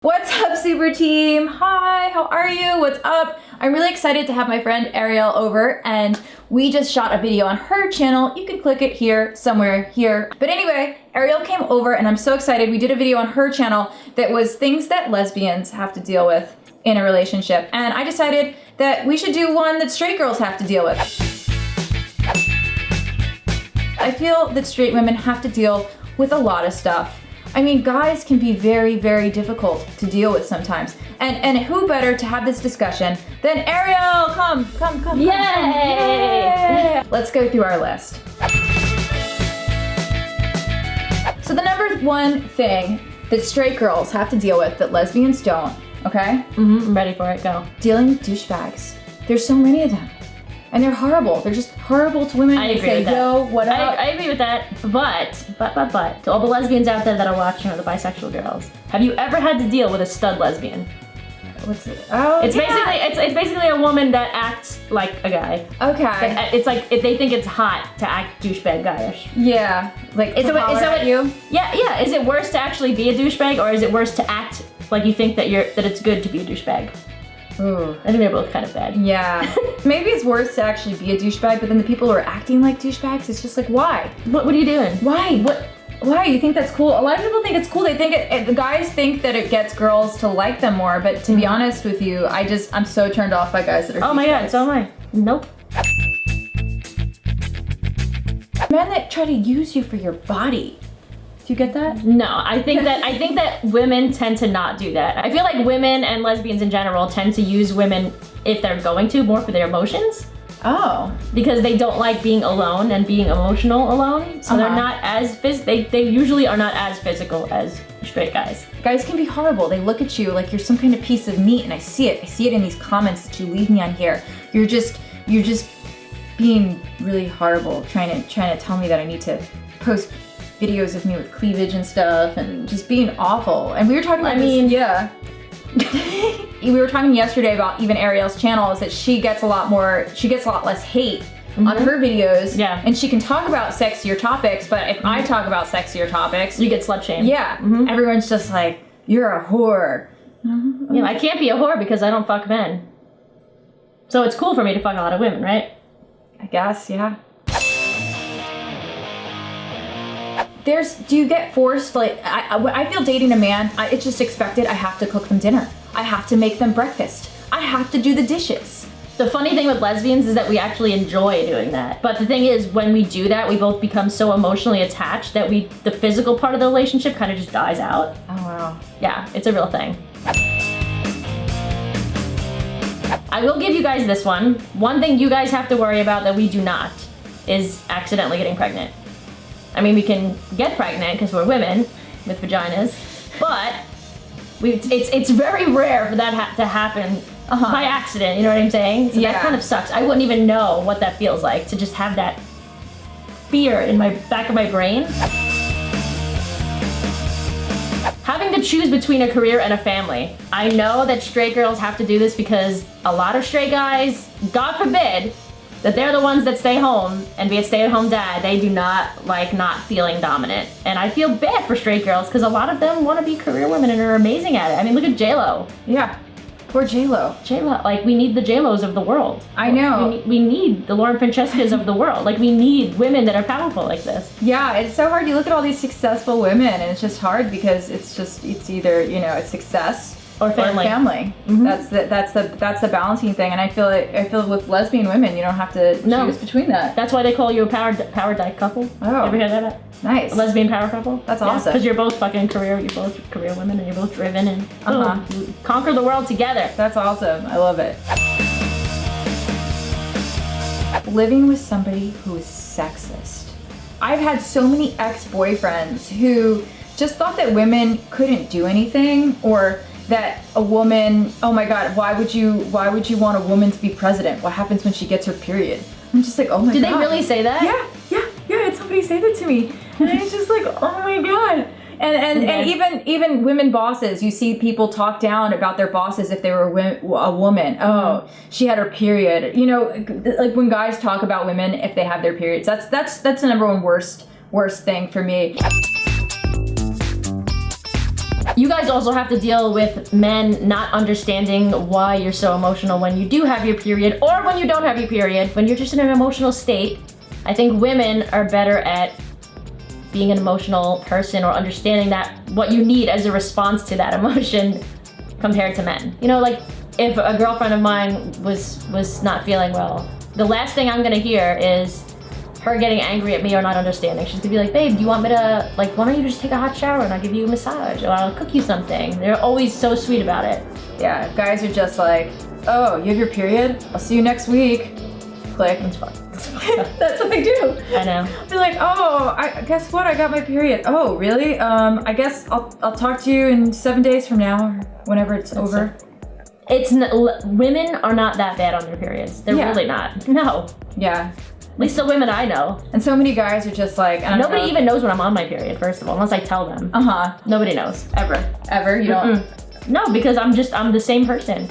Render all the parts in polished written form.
What's up, super team? Hi, how are you? What's up? I'm really excited to have my friend Ariel over, and we just shot a video on her channel. You can click it here, somewhere here. But anyway, Ariel came over and I'm so excited. We did a video on her channel that was things that lesbians have to deal with in a relationship. And I decided that we should do one that straight girls have to deal with. I feel that straight women have to deal with a lot of stuff. I mean, guys can be very, very difficult to deal with sometimes. And who better to have this discussion than Ariel? Come. Yay! Let's go through our list. So the number one thing that straight girls have to deal with that lesbians don't, okay? I'm ready for it, go. Dealing with douchebags. There's so many of them. And they're horrible. They're just horrible to women. I agree say, with that. yo, what up? I agree with that, but, to all the lesbians out there that are watching, or the bisexual girls, have you ever had to deal with a stud lesbian? What's it? Oh, it's basically a woman that acts like a guy. Okay. It's like, if they think it's hot to act douchebag guyish. Yeah. Like, is that you? Yeah. Is it worse to actually be a douchebag, or is it worse to act like you think that it's good to be a douchebag? Ooh. I think they're both kind of bad. Yeah. Maybe it's worse to actually be a douchebag, but then the people who are acting like douchebags, it's just like, why? What are you doing? Why? Why? You think that's cool? A lot of people think it's cool. They think the guys think that it gets girls to like them more, but to be honest with you, I'm so turned off by guys that are douchebags. Oh my god, so am I. Nope. Men that try to use you for your body. Do you get that? No, I think that women tend to not do that. I feel like women and lesbians in general tend to use women, if they're going to, more for their emotions. Oh. Because they don't like being alone and being emotional alone. So they're not as they usually are not as physical as straight guys. Guys can be horrible. They look at you like you're some kind of piece of meat, and I see it. I see it in these comments that you leave me on here. You're just being really horrible, trying to tell me that I need to post videos of me with cleavage and stuff, and just being awful. And we were talking about yeah. We were talking yesterday about even Ariel's channel, is that she gets a lot less hate on her videos. Yeah. And she can talk about sexier topics, but if I talk about sexier topics, you get slut shamed. Yeah. Everyone's just like, you're a whore. Yeah, I can't be a whore because I don't fuck men. So it's cool for me to fuck a lot of women, right? I guess, yeah. Do you get forced, like, I feel dating a man, it's just expected. I have to cook them dinner. I have to make them breakfast. I have to do the dishes. The funny thing with lesbians is that we actually enjoy doing that. But the thing is, when we do that, we both become so emotionally attached that the physical part of the relationship kind of just dies out. Oh, wow. Yeah, it's a real thing. I will give you guys this one. One thing you guys have to worry about that we do not is accidentally getting pregnant. I mean, we can get pregnant because we're women with vaginas, but it's very rare for that to happen by accident, you know what I'm saying? So that kind of sucks. I wouldn't even know what that feels like, to just have that fear in my back of my brain. Having to choose between a career and a family. I know that straight girls have to do this because a lot of straight guys, God forbid, that they're the ones that stay home and be a stay-at-home dad. They do not like not feeling dominant. And I feel bad for straight girls because a lot of them want to be career women and are amazing at it. I mean, look at J-Lo. Yeah, poor J-Lo. J-Lo, like, we need the J-Los of the world. I know. We need the Lauren Francescas of the world. Like, we need women that are powerful like this. Yeah, it's so hard. You look at all these successful women and it's just hard because it's either, you know, it's success or family. That's the balancing thing, and I feel with lesbian women, you don't have to choose between that. That's why they call you a power dyke couple. Oh, you ever hear that? Nice. A lesbian power couple. That's awesome. Because you're both fucking you're both career women, and you're both driven, and you conquer the world together. That's awesome. I love it. Living with somebody who is sexist. I've had so many ex-boyfriends who just thought that women couldn't do anything, or that a woman, oh my god, why would you want a woman to be president? What happens when she gets her period? I'm just like, oh my god. Did they really say that? Yeah, I had somebody say that to me. And it's just like, oh my god. And even women bosses, you see people talk down about their bosses if they were a woman. Oh, she had her period. You know, like when guys talk about women if they have their periods, that's the number one worst thing for me. You guys also have to deal with men not understanding why you're so emotional when you do have your period or when you don't have your period, when you're just in an emotional state. I think women are better at being an emotional person or understanding that what you need as a response to that emotion compared to men. You know, like if a girlfriend of mine was not feeling well, the last thing I'm gonna hear is her getting angry at me or not understanding. She's gonna be like, babe, do you want me to, like, why don't you just take a hot shower and I'll give you a massage or I'll cook you something. They're always so sweet about it. Yeah, guys are just like, oh, you have your period? I'll see you next week. Click. It's fun. That's what they do. I know. They're like, oh, guess what? I got my period. Oh, really? I guess I'll talk to you in 7 days from now, or whenever it's over. Women are not that bad on their periods. They're really not. No. Yeah. At least the women I know. And so many guys are just like, nobody even knows when I'm on my period, first of all, unless I tell them. Nobody knows. Ever? You don't? No, because I'm the same person.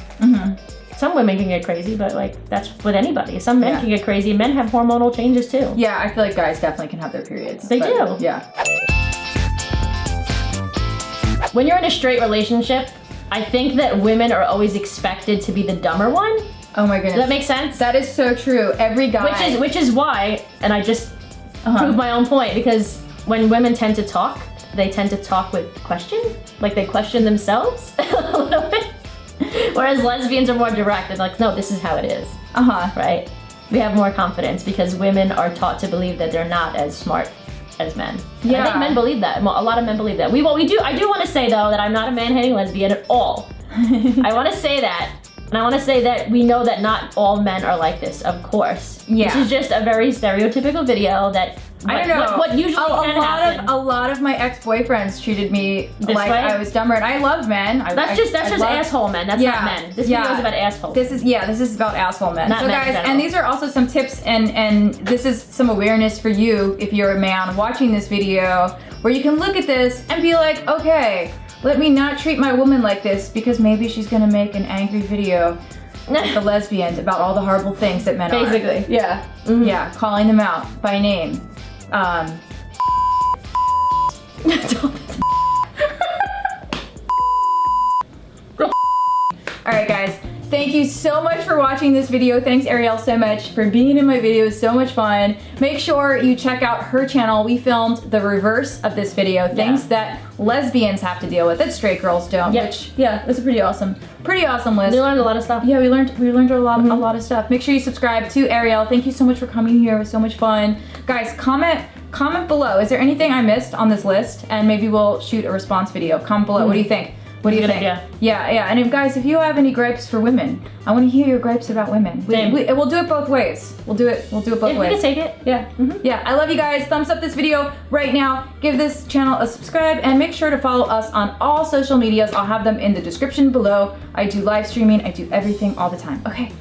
Some women can get crazy, but like that's with anybody. Some men can get crazy. Men have hormonal changes too. Yeah, I feel like guys definitely can have their periods. They do. Yeah. When you're in a straight relationship, I think that women are always expected to be the dumber one. Oh my goodness. Does that make sense? That is so true. Every guy. Which is why, and I just proved my own point, because when women tend to talk, they tend to talk with question. Like they question themselves a little bit. Whereas lesbians are more direct. They're like, no, this is how it is. Right? We have more confidence because women are taught to believe that they're not as smart as men. Yeah. I think men believe that. A lot of men believe that. I do want to say though that I'm not a man-hating lesbian at all. I want to say that. And I want to say that we know that not all men are like this, of course. Yeah. This is just a very stereotypical video that I don't know. What usually can happen. A lot of my ex-boyfriends treated me like I was dumber, and I love men. That's just asshole men. That's not men. This video is about assholes. This is about asshole men. Not so men guys, and these are also some tips, and this is some awareness for you if you're a man watching this video, where you can look at this and be like, okay, let me not treat my woman like this because maybe she's gonna make an angry video like a lesbian about all the horrible things that men are. Basically. Yeah. Yeah, calling them out by name. Alright guys, thank you so much for watching this video. Thanks Ariel so much for being in my video. It was so much fun. Make sure you check out her channel. We filmed the reverse of this video, things that lesbians have to deal with that straight girls don't. Which it's a pretty awesome list. We learned a lot of stuff. Yeah, we learned a lot of stuff. Make sure you subscribe to Ariel. Thank you so much for coming here. It was so much fun. Guys, comment below. Is there anything I missed on this list? And maybe we'll shoot a response video. Comment below. What do you think? What do you think? Yeah. And if, guys, if you have any gripes for women, I want to hear your gripes about women. We'll do it both ways. We'll do it both ways. We can take it. Yeah. Yeah. I love you guys. Thumbs up this video right now. Give this channel a subscribe and make sure to follow us on all social medias. I'll have them in the description below. I do live streaming. I do everything all the time. Okay.